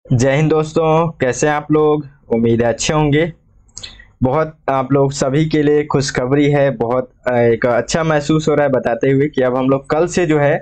जय हिंद दोस्तों, कैसे हैं आप लोग। उम्मीद है अच्छे होंगे। बहुत आप लोग सभी के लिए खुशखबरी है। बहुत एक अच्छा महसूस हो रहा है बताते हुए कि अब हम लोग कल से जो है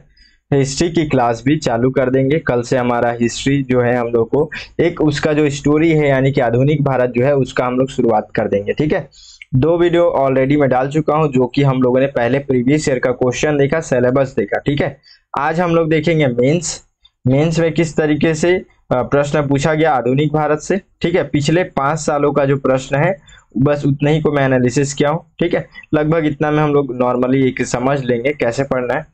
हिस्ट्री की क्लास भी चालू कर देंगे। कल से हमारा हिस्ट्री जो है हम लोग को एक उसका जो स्टोरी है यानी कि आधुनिक भारत जो है उसका हम लोग शुरुआत कर देंगे। ठीक है, 2 वीडियो ऑलरेडी मैं डाल चुका हूं जो कि हम लोगों ने पहले प्रीवियस ईयर का क्वेश्चन देखा, सिलेबस देखा। ठीक है, आज हम लोग देखेंगे मेंस। मेंस में किस तरीके से प्रश्न पूछा गया आधुनिक भारत से। ठीक है, पिछले 5 सालों का जो प्रश्न है बस उतना ही को मैं एनालिसिस किया हूँ। ठीक है, लगभग इतना में हम लोग नॉर्मली एक समझ लेंगे कैसे पढ़ना है।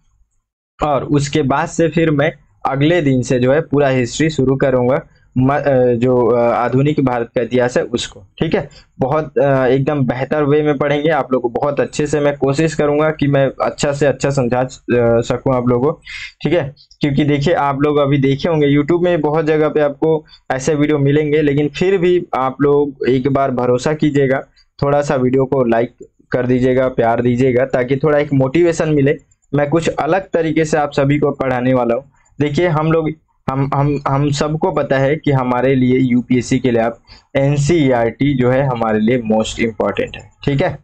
और उसके बाद से फिर मैं अगले दिन से जो है पूरा हिस्ट्री शुरू करूंगा। जो आधुनिक भारत का इतिहास है उसको। ठीक है, बहुत एकदम बेहतर वे में पढ़ेंगे आप लोग को। बहुत अच्छे से मैं कोशिश करूंगा कि मैं अच्छा से अच्छा समझा सकूं आप लोगों को। ठीक है, क्योंकि देखिए आप लोग अभी देखे होंगे यूट्यूब में बहुत जगह पे आपको ऐसे वीडियो मिलेंगे, लेकिन फिर भी आप लोग एक बार भरोसा कीजिएगा, थोड़ा सा वीडियो को लाइक कर दीजिएगा, प्यार दीजिएगा, ताकि थोड़ा एक मोटिवेशन मिले। मैं कुछ अलग तरीके से आप सभी को पढ़ाने वाला हूँ। देखिए हम लोग हम सबको पता है कि हमारे लिए यूपीएससी के लिए आप एनसीईआरटी जो है हमारे लिए मोस्ट इम्पॉर्टेंट है। ठीक है,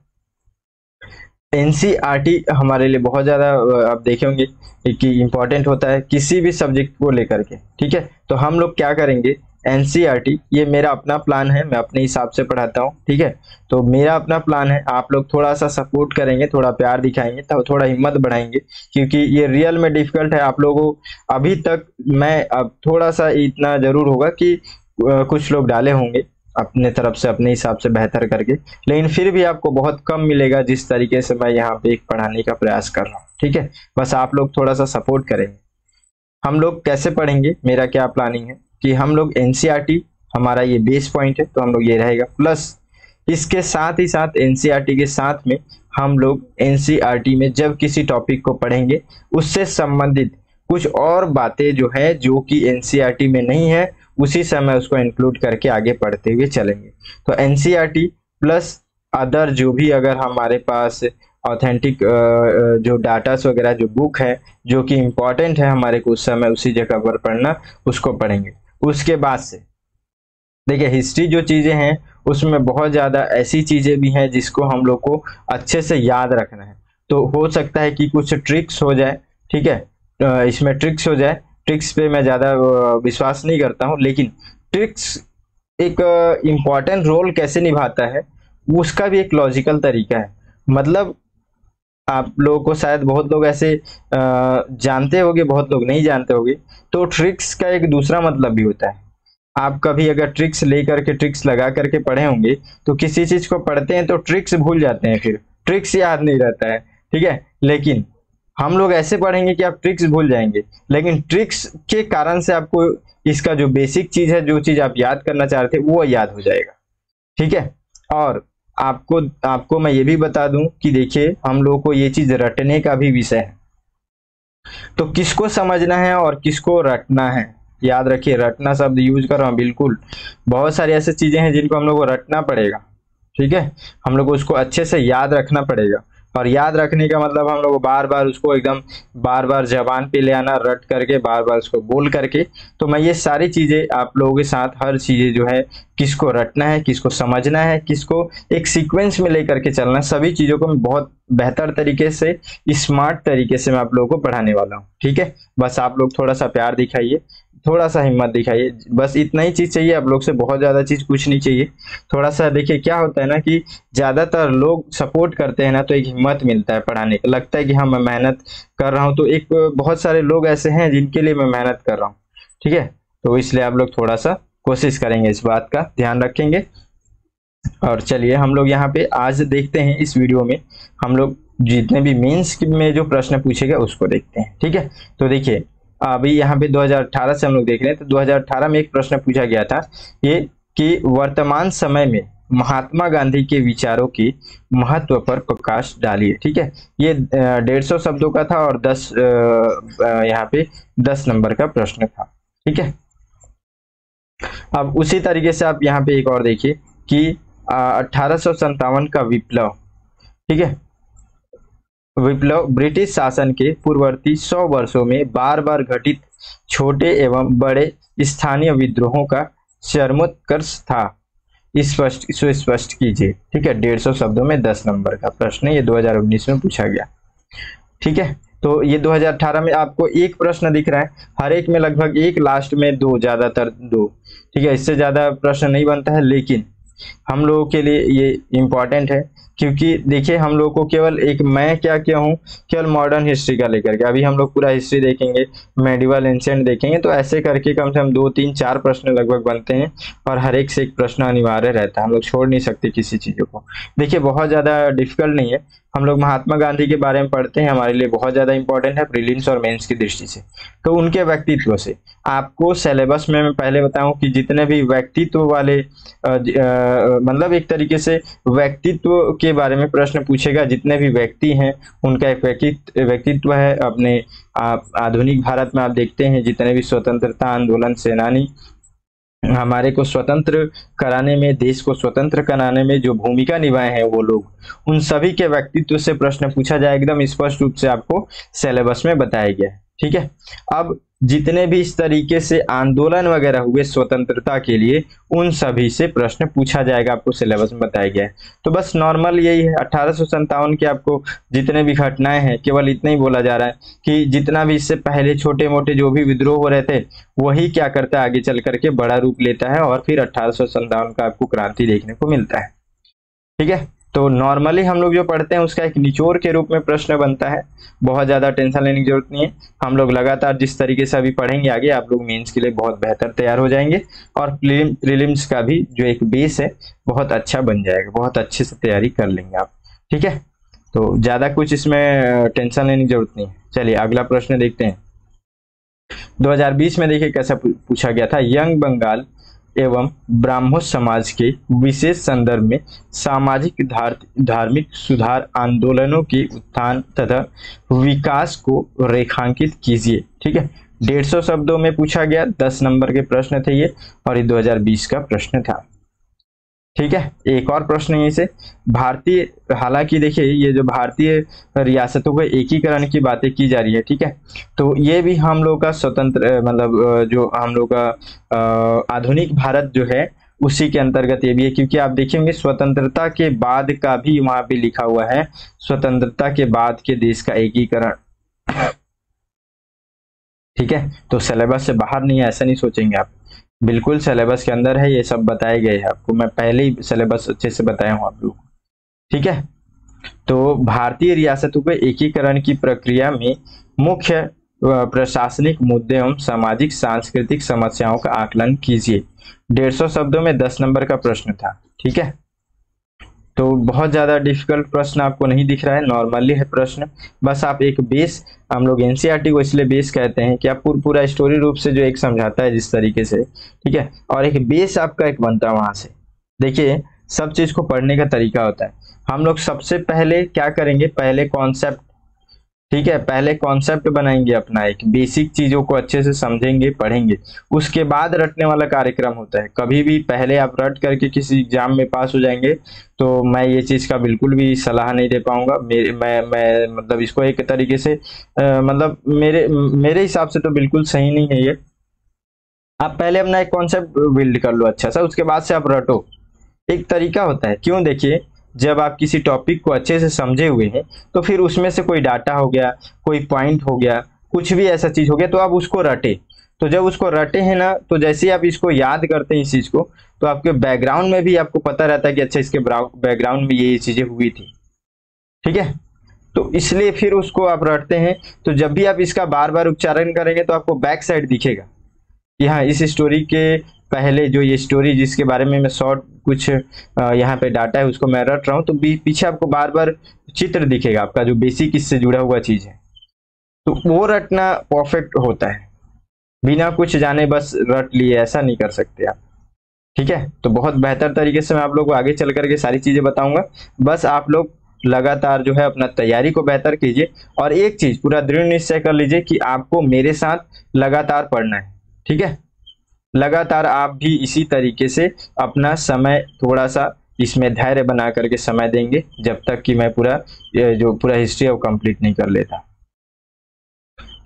एनसीईआरटी हमारे लिए बहुत ज़्यादा आप देखे होंगे कि इम्पोर्टेंट होता है किसी भी सब्जेक्ट को लेकर के। ठीक है, तो हम लोग क्या करेंगे, एनसीईआरटी ये मेरा अपना प्लान है, मैं अपने हिसाब से पढ़ाता हूँ। ठीक है, तो मेरा अपना प्लान है, आप लोग थोड़ा सा सपोर्ट करेंगे, थोड़ा प्यार दिखाएंगे, तो थोड़ा हिम्मत बढ़ाएंगे, क्योंकि ये रियल में डिफिकल्ट है आप लोगों। अभी तक मैं अब थोड़ा सा इतना जरूर होगा कि कुछ लोग डाले होंगे अपने तरफ से अपने हिसाब से बेहतर करके, लेकिन फिर भी आपको बहुत कम मिलेगा जिस तरीके से मैं यहाँ पे एक पढ़ाने का प्रयास कर रहा हूँ। ठीक है, बस आप लोग थोड़ा सा सपोर्ट करेंगे। हम लोग कैसे पढ़ेंगे, मेरा क्या प्लानिंग है कि हम लोग एनसीईआरटी हमारा ये बेस पॉइंट है, तो हम लोग ये रहेगा, प्लस इसके साथ ही साथ एनसीईआरटी के साथ में हम लोग एनसीईआरटी में जब किसी टॉपिक को पढ़ेंगे उससे संबंधित कुछ और बातें जो है जो कि एनसीईआरटी में नहीं है उसी समय उसको इंक्लूड करके आगे पढ़ते हुए चलेंगे। तो एनसीईआरटी प्लस अदर जो भी अगर हमारे पास ऑथेंटिक जो डाटास वगैरह जो बुक है जो कि इम्पोर्टेंट है हमारे को उस समय उसी जगह पर पढ़ना, उसको पढ़ेंगे। उसके बाद से देखिए हिस्ट्री जो चीजें हैं उसमें बहुत ज्यादा ऐसी चीजें भी हैं जिसको हम लोग को अच्छे से याद रखना है। तो हो सकता है कि कुछ ट्रिक्स हो जाए। ठीक है, इसमें ट्रिक्स हो जाए, ट्रिक्स पे मैं ज्यादा विश्वास नहीं करता हूँ, लेकिन ट्रिक्स एक इम्पॉर्टेंट रोल कैसे निभाता है उसका भी एक लॉजिकल तरीका है। मतलब आप लोगों को शायद बहुत लोग ऐसे जानते होंगे, बहुत लोग नहीं जानते होंगे। तो ट्रिक्स का एक दूसरा मतलब भी होता है। आप कभी अगर ट्रिक्स लेकर के ट्रिक्स लगा करके पढ़े होंगे तो किसी चीज को पढ़ते हैं तो ट्रिक्स भूल जाते हैं, फिर ट्रिक्स याद नहीं रहता है। ठीक है, लेकिन हम लोग ऐसे पढ़ेंगे कि आप ट्रिक्स भूल जाएंगे, लेकिन ट्रिक्स के कारण से आपको इसका जो बेसिक चीज है, जो चीज आप याद करना चाह रहे थे वो याद हो जाएगा। ठीक है, और आपको आपको मैं ये भी बता दूं कि देखिए हम लोगों को ये चीज रटने का भी विषय है। तो किसको समझना है और किसको रटना है, याद रखिए, रटना शब्द यूज कर रहा हूं बिल्कुल। बहुत सारी ऐसी चीजें हैं जिनको हम लोग को रटना पड़ेगा। ठीक है, हम लोग को उसको अच्छे से याद रखना पड़ेगा। और याद रखने का मतलब हम लोग को बार बार उसको एकदम बार बार जबान पे ले आना, रट करके बार बार उसको बोल करके। तो मैं ये सारी चीजें आप लोगों के साथ, हर चीजें जो है किसको रटना है, किसको समझना है, किसको एक सीक्वेंस में लेकर के चलना है, सभी चीजों को मैं बहुत बेहतर तरीके से, स्मार्ट तरीके से मैं आप लोगों को पढ़ाने वाला हूँ। ठीक है, बस आप लोग थोड़ा सा प्यार दिखाइए, थोड़ा सा हिम्मत दिखाइए, बस इतना ही चीज चाहिए आप लोग से, बहुत ज्यादा चीज कुछ नहीं चाहिए। थोड़ा सा देखिए क्या होता है ना कि ज्यादातर लोग सपोर्ट करते हैं ना तो एक हिम्मत मिलता है पढ़ाने का, लगता है कि हाँ मैं मेहनत कर रहा हूँ। तो एक बहुत सारे लोग ऐसे हैं जिनके लिए मैं मेहनत कर रहा हूँ। ठीक है, तो इसलिए आप लोग थोड़ा सा कोशिश करेंगे, इस बात का ध्यान रखेंगे। और चलिए हम लोग यहाँ पे आज देखते हैं, इस वीडियो में हम लोग जितने भी मेंस में जो प्रश्न पूछे गए उसको देखते हैं। ठीक है, तो देखिए अभी यहाँ पे 2018 से हम लोग देख रहे हैं। तो 2018 में एक प्रश्न पूछा गया था ये कि वर्तमान समय में महात्मा गांधी के विचारों की महत्व पर प्रकाश डालिए। ठीक है, ये 150 शब्दों का था और 10 यहाँ पे 10 नंबर का प्रश्न था। ठीक है, अब उसी तरीके से आप यहाँ पे एक और देखिए कि 1857 का विप्लव। ठीक है, विप्लव ब्रिटिश शासन के पूर्ववर्ती 100 वर्षों में बार बार घटित छोटे एवं बड़े स्थानीय विद्रोहों का चरमोत्कर्ष था, सुस्पष्ट कीजिए। ठीक है, 150 शब्दों में 10 नंबर का प्रश्न है, ये 2019 में पूछा गया। ठीक है, तो ये 2018 में आपको एक प्रश्न दिख रहा है, हर एक में लगभग एक, लास्ट में दो, ज्यादातर दो। ठीक है, इससे ज्यादा प्रश्न नहीं बनता है, लेकिन हम लोगों के लिए ये इम्पोर्टेंट है, क्योंकि देखिए हम लोगों को केवल एक मैं क्या क्या हूँ, केवल मॉडर्न हिस्ट्री का लेकर के, अभी हम लोग पूरा हिस्ट्री देखेंगे, मेडिवल एंशिएंट देखेंगे, तो ऐसे करके कम से कम 2 3 4 प्रश्न लगभग बनते हैं, और हर एक से एक प्रश्न अनिवार्य रहता है, हम लोग छोड़ नहीं सकते किसी चीजों को। देखिए बहुत ज्यादा डिफिकल्ट नहीं है, हम लोग महात्मा गांधी के बारे में पढ़ते हैं, हमारे लिए बहुत ज्यादा इंपॉर्टेंट है प्रीलिम्स और मेंस की दृष्टि से। तो उनके व्यक्तित्व से आपको सिलेबस में मैं पहले बताऊं कि जितने भी व्यक्तित्व वाले मतलब एक तरीके से व्यक्तित्व के बारे में प्रश्न पूछेगा, जितने भी व्यक्ति हैं उनका एक व्यक्तित्व है। अपने आधुनिक भारत में आप देखते हैं जितने भी स्वतंत्रता आंदोलन सेनानी हमारे को स्वतंत्र कराने में, देश को स्वतंत्र कराने में जो भूमिका निभाए हैं वो लोग, उन सभी के व्यक्तित्व से प्रश्न पूछा जाए, एकदम स्पष्ट रूप से आपको सिलेबस में बताया गया है। ठीक है, अब जितने भी इस तरीके से आंदोलन वगैरह हुए स्वतंत्रता के लिए, उन सभी से प्रश्न पूछा जाएगा, आपको सिलेबस में बताया गया है। तो बस नॉर्मल यही है, 1857 के आपको जितने भी घटनाएं हैं, केवल इतना ही बोला जा रहा है कि जितना भी इससे पहले छोटे मोटे जो भी विद्रोह हो रहे थे, वही क्या करता है आगे चल करके बड़ा रूप लेता है, और फिर 1857 का आपको क्रांति देखने को मिलता है। ठीक है, तो नॉर्मली हम लोग जो पढ़ते हैं उसका एक निचोड़ के रूप में प्रश्न बनता है, बहुत ज्यादा टेंशन लेने की जरूरत नहीं है। हम लोग लगातार जिस तरीके से अभी पढ़ेंगे आगे, आप लोग मेंस के लिए बहुत बेहतर तैयार हो जाएंगे, और प्रीलिम्स का भी जो एक बेस है बहुत अच्छा बन जाएगा, बहुत अच्छे से तैयारी कर लेंगे आप। ठीक है, तो ज्यादा कुछ इसमें टेंशन लेने की जरूरत नहीं है। चलिए अगला प्रश्न देखते हैं। 2020 में देखिए कैसा पूछा गया था, यंग बंगाल एवं ब्राह्मण समाज के विशेष संदर्भ में सामाजिक धार्मिक सुधार आंदोलनों के उत्थान तथा विकास को रेखांकित कीजिए। ठीक है, 150 शब्दों में पूछा गया, 10 नंबर के प्रश्न थे ये, और ये 2020 का प्रश्न था। ठीक है, एक और प्रश्न यहीं से, भारतीय, हालांकि देखिए ये जो भारतीय रियासतों के एकीकरण की बातें की जा रही है, ठीक है, तो ये भी हम लोग का स्वतंत्र मतलब जो हम लोग का आधुनिक भारत जो है उसी के अंतर्गत ये भी है, क्योंकि आप देखेंगे स्वतंत्रता के बाद का भी वहां पे लिखा हुआ है, स्वतंत्रता के बाद के देश का एकीकरण। ठीक है, तो सिलेबस से बाहर नहीं है ऐसा नहीं सोचेंगे आप, बिल्कुल सिलेबस के अंदर है, ये सब बताए गए हैं आपको, मैं पहले ही सिलेबस अच्छे से बताया हूं आप लोग को। ठीक है, तो भारतीय रियासतों के एकीकरण की प्रक्रिया में मुख्य प्रशासनिक मुद्दे एवं सामाजिक सांस्कृतिक समस्याओं का आकलन कीजिए। 150 शब्दों में 10 नंबर का प्रश्न था। ठीक है, तो बहुत ज्यादा डिफिकल्ट प्रश्न आपको नहीं दिख रहा है, नॉर्मली है प्रश्न, बस आप एक बेस, हम लोग एनसीईआरटी को इसलिए बेस कहते हैं कि आप पूरा स्टोरी रूप से जो एक समझाता है जिस तरीके से, ठीक है, और एक बेस आपका एक बनता है वहां से। देखिए सब चीज को पढ़ने का तरीका होता है, हम लोग सबसे पहले क्या करेंगे, पहले कॉन्सेप्ट, ठीक है, पहले कॉन्सेप्ट बनाएंगे अपना, एक बेसिक चीजों को अच्छे से समझेंगे पढ़ेंगे, उसके बाद रटने वाला कार्यक्रम होता है। कभी भी पहले आप रट करके किसी एग्जाम में पास हो जाएंगे तो मैं ये चीज का बिल्कुल भी सलाह नहीं दे पाऊंगा। मैं मतलब इसको एक तरीके से मतलब मेरे हिसाब से तो बिल्कुल सही नहीं है ये। आप पहले अपना एक कॉन्सेप्ट बिल्ड कर लो अच्छा सा, उसके बाद से आप रटो, एक तरीका होता है। क्यों, देखिए जब आप किसी टॉपिक को अच्छे से समझे हुए हैं तो फिर उसमें से कोई डाटा हो गया, कोई पॉइंट हो गया, कुछ भी ऐसा चीज हो गया तो आप उसको रटे। तो जब उसको रटे हैं ना, तो जैसे ही आप इसको याद करते हैं इस चीज को, तो आपके बैकग्राउंड में भी आपको पता रहता है कि अच्छा इसके बैकग्राउंड में ये चीजें हुई थी। ठीक है, तो इसलिए फिर उसको आप रटते हैं, तो जब भी आप इसका बार बार उच्चारण करेंगे तो आपको बैक साइड दिखेगा कि हाँ इस स्टोरी के पहले जो ये स्टोरी जिसके बारे में मैं शॉर्ट कुछ यहाँ पे डाटा है उसको मैं रट रहा हूँ, तो पीछे आपको बार बार चित्र दिखेगा आपका जो बेसिक इससे जुड़ा हुआ चीज है। तो वो रटना परफेक्ट होता है, बिना कुछ जाने बस रट लिए ऐसा नहीं कर सकते आप। ठीक है, तो बहुत बेहतर तरीके से मैं आप लोग को आगे चल करके सारी चीजें बताऊंगा, बस आप लोग लगातार जो है अपना तैयारी को बेहतर कीजिए, और एक चीज पूरा दृढ़ निश्चय कर लीजिए कि आपको मेरे साथ लगातार पढ़ना है। ठीक है, लगातार आप भी इसी तरीके से अपना समय थोड़ा सा इसमें धैर्य बना करके समय देंगे, जब तक कि मैं पूरा जो पूरा हिस्ट्री है वो कंप्लीट नहीं कर लेता।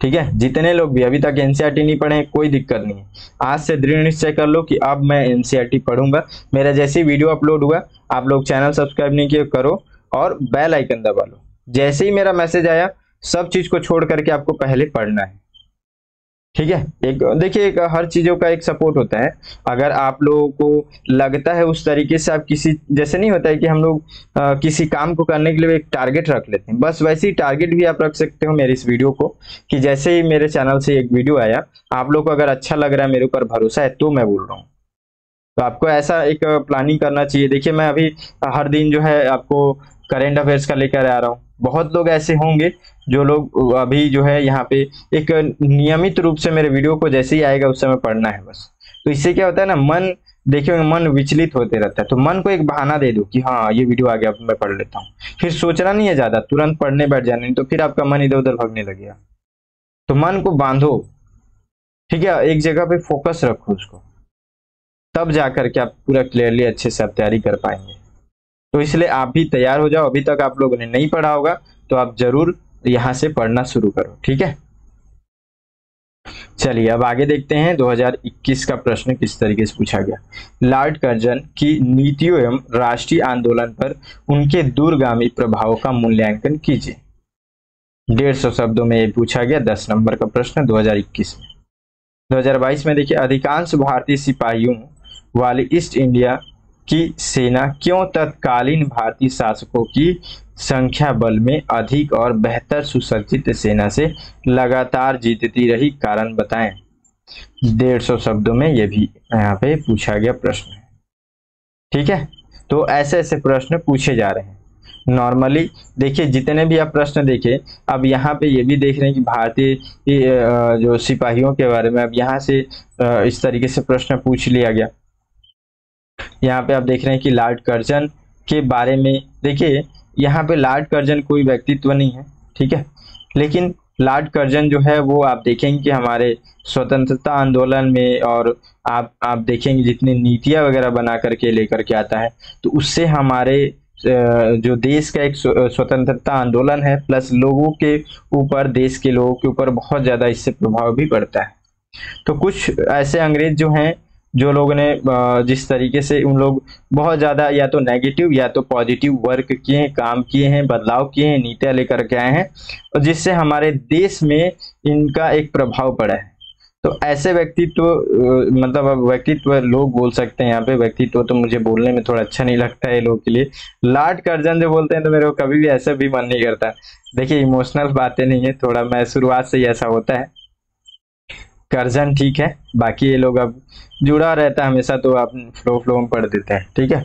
ठीक है, जितने लोग भी अभी तक एनसीईआरटी नहीं पढ़े कोई दिक्कत नहीं है, आज से दृढ़ निश्चय कर लो कि अब मैं एनसीईआरटी पढ़ूंगा। मेरा जैसे ही वीडियो अपलोड हुआ आप लोग चैनल सब्सक्राइब नहीं किए करो और बेल आइकन दबा लो, जैसे ही मेरा मैसेज आया सब चीज को छोड़ करके आपको पहले पढ़ना है, ठीक है। एक देखिए, एक हर चीजों का एक सपोर्ट होता है। अगर आप लोगों को लगता है उस तरीके से, आप किसी जैसे नहीं होता है कि हम लोग किसी काम को करने के लिए एक टारगेट रख लेते हैं, बस वैसे ही टारगेट भी आप रख सकते हो मेरे इस वीडियो को, कि जैसे ही मेरे चैनल से एक वीडियो आया आप लोग को अगर अच्छा लग रहा है, मेरे ऊपर भरोसा है तो मैं बोल रहा हूँ, तो आपको ऐसा एक प्लानिंग करना चाहिए। देखिए मैं अभी हर दिन जो है आपको करेंट अफेयर्स का लेकर आ रहा हूँ। बहुत लोग ऐसे होंगे जो लोग अभी जो है यहाँ पे एक नियमित रूप से मेरे वीडियो को जैसे ही आएगा उस समय पढ़ना है बस। तो इससे क्या होता है ना, मन देखिए मन विचलित होते रहता है, तो मन को एक बहाना दे दो कि हाँ ये वीडियो आ गया अब मैं पढ़ लेता हूँ, फिर सोचना नहीं है ज्यादा, तुरंत पढ़ने बैठ जाना, नहीं तो फिर आपका मन इधर उधर भागने लगेगा। तो मन को बांधो, ठीक है, एक जगह पे फोकस रखो उसको, तब जाकर के आप पूरा क्लियरली अच्छे से आप तैयारी कर पाएंगे। तो इसलिए आप भी तैयार हो जाओ, अभी तक आप लोगों ने नहीं पढ़ा होगा तो आप जरूर यहां से पढ़ना शुरू करो, ठीक है। चलिए अब आगे देखते हैं 2021 का प्रश्न किस तरीके से पूछा गया। लॉर्ड कर्जन की नीतियों एवं राष्ट्रीय आंदोलन पर उनके दूरगामी प्रभाव का मूल्यांकन कीजिए। 150 शब्दों में ये पूछा गया, 10 नंबर का प्रश्न 2021 में। 2022 में देखिए, अधिकांश भारतीय सिपाहियों वाली ईस्ट इंडिया की सेना क्यों तत्कालीन भारतीय शासकों की संख्या बल में अधिक और बेहतर सुसज्जित सेना से लगातार जीतती रही, कारण बताएं। 150 शब्दों में ये भी यहाँ पे पूछा गया प्रश्न है, ठीक है। तो ऐसे ऐसे प्रश्न पूछे जा रहे हैं नॉर्मली। देखिए जितने भी आप प्रश्न देखे, अब यहाँ पे ये भी देख रहे हैं कि भारतीय जो सिपाहियों के बारे में अब यहाँ से इस तरीके से प्रश्न पूछ लिया गया। यहाँ पे आप देख रहे हैं कि लॉर्ड कर्जन के बारे में, देखिए यहाँ पे लॉर्ड कर्जन कोई व्यक्तित्व नहीं है, ठीक है, लेकिन लॉर्ड कर्जन जो है वो आप देखेंगे कि हमारे स्वतंत्रता आंदोलन में, और आप देखेंगे जितनी नीतियां वगैरह बना करके लेकर के आता है, तो उससे हमारे जो देश का एक स्वतंत्रता आंदोलन है प्लस लोगों के ऊपर, देश के लोगों के ऊपर बहुत ज्यादा इससे प्रभाव भी पड़ता है। तो कुछ ऐसे अंग्रेज जो हैं, जो लोगों ने जिस तरीके से उन लोग बहुत ज्यादा या तो नेगेटिव या तो पॉजिटिव वर्क किए हैं, काम किए हैं, बदलाव किए हैं, नीतियां लेकर के आए हैं, और जिससे हमारे देश में इनका एक प्रभाव पड़ा है। तो ऐसे व्यक्तित्व मतलब अब व्यक्तित्व लोग बोल सकते हैं, यहाँ पे व्यक्तित्व तो मुझे बोलने में थोड़ा अच्छा नहीं लगता है लोग के लिए। लॉर्ड कर्जन जो बोलते हैं तो मेरे को कभी भी ऐसा भी मन नहीं करता। देखिए इमोशनल बातें नहीं है, थोड़ा मैं शुरुआत से ही ऐसा होता है। कर्जन ठीक है, बाकी ये लोग अब जुड़ा रहता है हमेशा तो आप फ्लो में पढ़ देते हैं, ठीक है।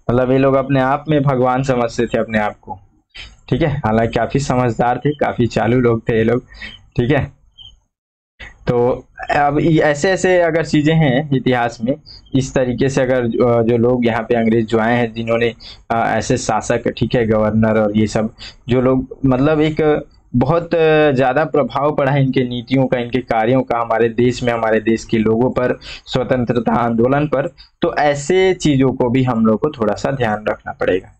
मतलब ये लोग अपने आप में भगवान समझते थे अपने आप को, ठीक है, हालांकि काफी समझदार थे, काफी चालू लोग थे ये लोग, ठीक है। तो अब ऐसे ऐसे अगर चीजें हैं इतिहास में, इस तरीके से अगर जो लोग यहाँ पे अंग्रेज जो आए हैं, जिन्होंने ऐसे शासक, ठीक है, गवर्नर और ये सब जो लोग, मतलब एक बहुत ज्यादा प्रभाव पड़ा है इनके नीतियों का, इनके कार्यों का हमारे देश में, हमारे देश के लोगों पर, स्वतंत्रता आंदोलन पर। तो ऐसे चीजों को भी हम लोग को थोड़ा सा ध्यान रखना पड़ेगा,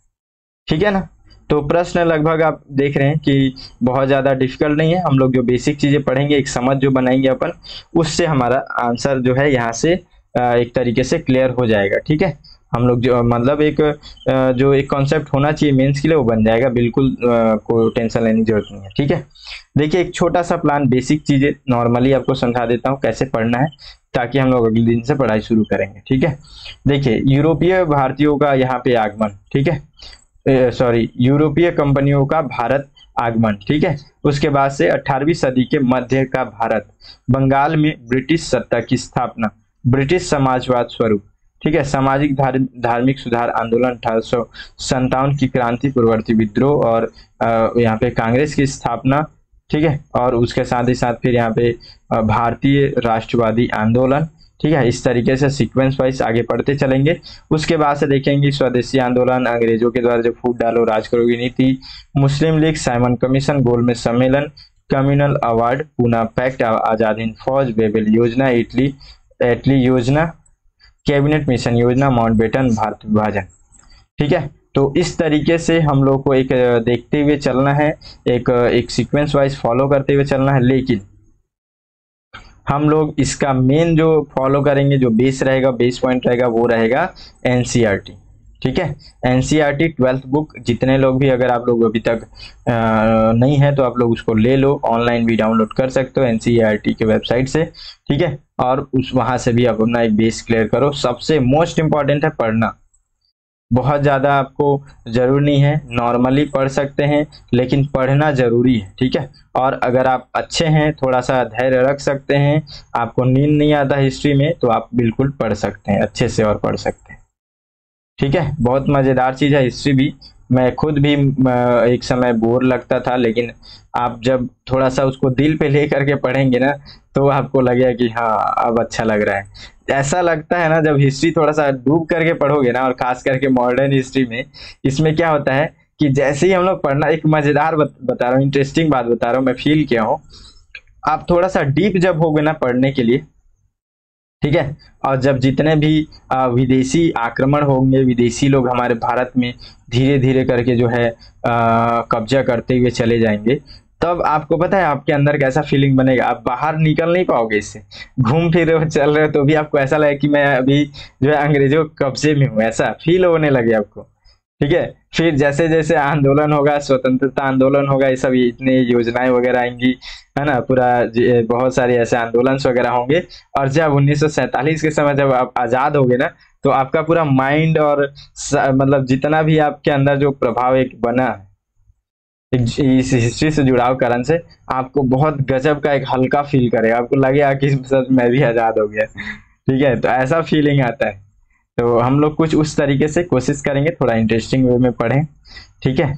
ठीक है ना। तो प्रश्न लगभग आप देख रहे हैं कि बहुत ज्यादा डिफिकल्ट नहीं है। हम लोग जो बेसिक चीजें पढ़ेंगे, एक समझ जो बनाएंगे अपन, उससे हमारा आंसर जो है यहाँ से एक तरीके से क्लियर हो जाएगा, ठीक है। हम लोग जो मतलब एक जो एक कॉन्सेप्ट होना चाहिए मेंस के लिए वो बन जाएगा, बिल्कुल कोई टेंशन लेने की जरूरत नहीं है, ठीक है। देखिए एक छोटा सा प्लान, बेसिक चीजें नॉर्मली आपको समझा देता हूँ कैसे पढ़ना है, ताकि हम लोग अगले दिन से पढ़ाई शुरू करेंगे, ठीक है। देखिए यूरोपीय भारतीयों का यहाँ पे आगमन, ठीक है, सॉरी यूरोपीय कंपनियों का भारत आगमन, ठीक है। उसके बाद से 18वीं सदी के मध्य का भारत, बंगाल में ब्रिटिश सत्ता की स्थापना, ब्रिटिश समाजवाद स्वरूप, ठीक है, सामाजिक धार्मिक सुधार आंदोलन 1857 की क्रांति पूर्ववर्ती विद्रोह और यहाँ पे कांग्रेस की स्थापना, ठीक है, और उसके साथ ही साथ फिर यहाँ पे भारतीय राष्ट्रवादी आंदोलन, ठीक है। इस तरीके से सीक्वेंस वाइज आगे पढ़ते चलेंगे। उसके बाद से देखेंगे स्वदेशी आंदोलन, अंग्रेजों के द्वारा जो फूट डालो राज करो की नीति, मुस्लिम लीग, साइमन कमीशन, गोलमेज सम्मेलन, communal award, Poona pact, Azad Hind फौज, बेबल योजना, इटली योजना, कैबिनेट मिशन योजना, माउंटबेटन, भारत विभाजन, ठीक है। तो इस तरीके से हम लोग को एक देखते हुए चलना है, एक सीक्वेंस वाइज फॉलो करते हुए चलना है। लेकिन हम लोग इसका मेन जो फॉलो करेंगे, जो बेस रहेगा, बेस पॉइंट रहेगा, वो रहेगा एनसीईआरटी। ठीक है, एनसीईआरटी 12th बुक जितने लोग भी, अगर आप लोग अभी तक नहीं है तो आप लोग उसको ले लो, ऑनलाइन भी डाउनलोड कर सकते हो एनसीईआरटी के वेबसाइट से। ठीक है, और उस वहां से भी आप अपना एक बेस क्लियर करो। सबसे मोस्ट इंपॉर्टेंट है पढ़ना। बहुत ज़्यादा आपको जरूर नहीं है, नॉर्मली पढ़ सकते हैं, लेकिन पढ़ना जरूरी है। ठीक है, और अगर आप अच्छे हैं, थोड़ा सा धैर्य रख सकते हैं, आपको नींद नहीं आता हिस्ट्री में, तो आप बिल्कुल पढ़ सकते हैं अच्छे से और पढ़ सकते हैं। ठीक है, बहुत मज़ेदार चीज़ है हिस्ट्री भी। मैं खुद भी एक समय बोर लगता था, लेकिन आप जब थोड़ा सा उसको दिल पे ले करके पढ़ेंगे ना, तो आपको लगेगा कि हाँ अब अच्छा लग रहा है। ऐसा लगता है ना जब हिस्ट्री थोड़ा सा डूब करके पढ़ोगे ना, और खास करके मॉडर्न हिस्ट्री में, इसमें क्या होता है कि जैसे ही हम लोग पढ़ना, एक मज़ेदार बता रहा हूँ, इंटरेस्टिंग बात बता रहा हूँ, मैं फील किया हूँ। आप थोड़ा सा डीप जब होगे ना पढ़ने के लिए, ठीक है, और जब जितने भी विदेशी आक्रमण होंगे, विदेशी लोग हमारे भारत में धीरे धीरे करके जो है कब्जा करते हुए चले जाएंगे, तब आपको पता है आपके अंदर कैसा फीलिंग बनेगा। आप बाहर निकल नहीं पाओगे इससे, घूम फिर रहे हो, चल रहे हो, तो भी आपको ऐसा लगे कि मैं अभी जो है अंग्रेजों के कब्जे में हूँ, ऐसा फील होने लगे आपको। ठीक है, फिर जैसे जैसे आंदोलन होगा, स्वतंत्रता आंदोलन होगा, ये सब इतने योजनाएं वगैरह आएंगी, है ना, पूरा बहुत सारे ऐसे आंदोलन वगैरह होंगे। और जब 1947 के समय जब आप आजाद होगे ना, तो आपका पूरा माइंड और मतलब जितना भी आपके अंदर जो प्रभाव एक बना इस हिस्ट्री से जुड़ाव कारण से, आपको बहुत गजब का एक हल्का फील करेगा, आपको लगेगा कि सच मैं भी आजाद हो गया। ठीक है, तो ऐसा फीलिंग आता है। तो हम लोग कुछ उस तरीके से कोशिश करेंगे, थोड़ा इंटरेस्टिंग वे में पढ़ें। ठीक है,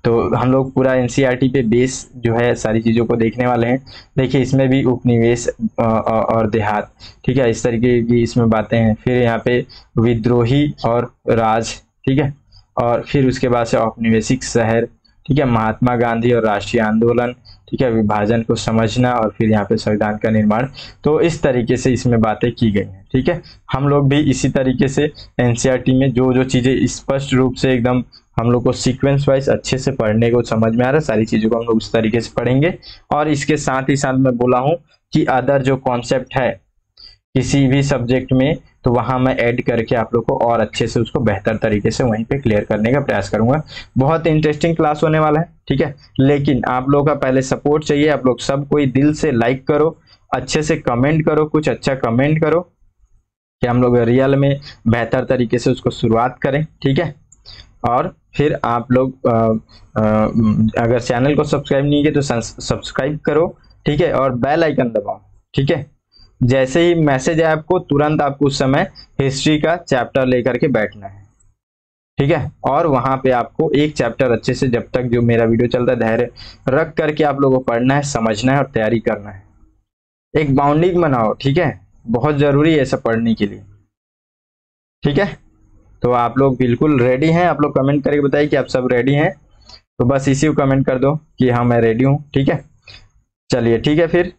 तो हम लोग पूरा एनसीईआरटी पे बेस जो है सारी चीज़ों को देखने वाले हैं। देखिए, इसमें भी उपनिवेश और देहात, ठीक है, इस तरीके की इसमें बातें हैं। फिर यहाँ पे विद्रोही और राज, ठीक है, और फिर उसके बाद से औपनिवेशिक शहर, ठीक है, महात्मा गांधी और राष्ट्रीय आंदोलन, ठीक है, विभाजन को समझना, और फिर यहाँ पे संविधान का निर्माण। तो इस तरीके से इसमें बातें की गई हैं। ठीक है, हम लोग भी इसी तरीके से एनसीईआरटी में जो जो चीज़ें स्पष्ट रूप से एकदम हम लोग को सीक्वेंस वाइज अच्छे से पढ़ने को समझ में आ रहा है, सारी चीज़ों को हम लोग उस तरीके से पढ़ेंगे। और इसके साथ ही साथ मैं बोला हूँ कि अदर जो कॉन्सेप्ट है किसी भी सब्जेक्ट में, तो वहां मैं ऐड करके आप लोग को और अच्छे से उसको बेहतर तरीके से वहीं पे क्लियर करने का प्रयास करूंगा। बहुत इंटरेस्टिंग क्लास होने वाला है। ठीक है, लेकिन आप लोग का पहले सपोर्ट चाहिए। आप लोग सब कोई दिल से लाइक करो, अच्छे से कमेंट करो, कुछ अच्छा कमेंट करो कि हम लोग रियल में बेहतर तरीके से उसको शुरुआत करें। ठीक है, और फिर आप लोग अगर चैनल को सब्सक्राइब नहीं किए तो सब्सक्राइब करो। ठीक है, और बेल आइकन दबाओ। ठीक है, जैसे ही मैसेज आए आपको, तुरंत आपको उस समय हिस्ट्री का चैप्टर लेकर के बैठना है। ठीक है, और वहां पे आपको एक चैप्टर अच्छे से, जब तक जो मेरा वीडियो चलता है, धैर्य रख करके आप लोगों को पढ़ना है, समझना है और तैयारी करना है। एक बाउंडिंग बनाओ। ठीक है, बहुत जरूरी है ऐसा पढ़ने के लिए। ठीक है, तो आप लोग बिल्कुल रेडी हैं? आप लोग कमेंट करके बताइए कि आप सब रेडी हैं। तो बस इसी को कमेंट कर दो कि हाँ मैं रेडी हूँ। ठीक है, चलिए ठीक है, फिर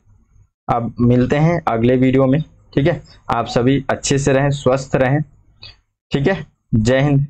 अब मिलते हैं अगले वीडियो में। ठीक है, आप सभी अच्छे से रहें, स्वस्थ रहें। ठीक है, जय हिंद।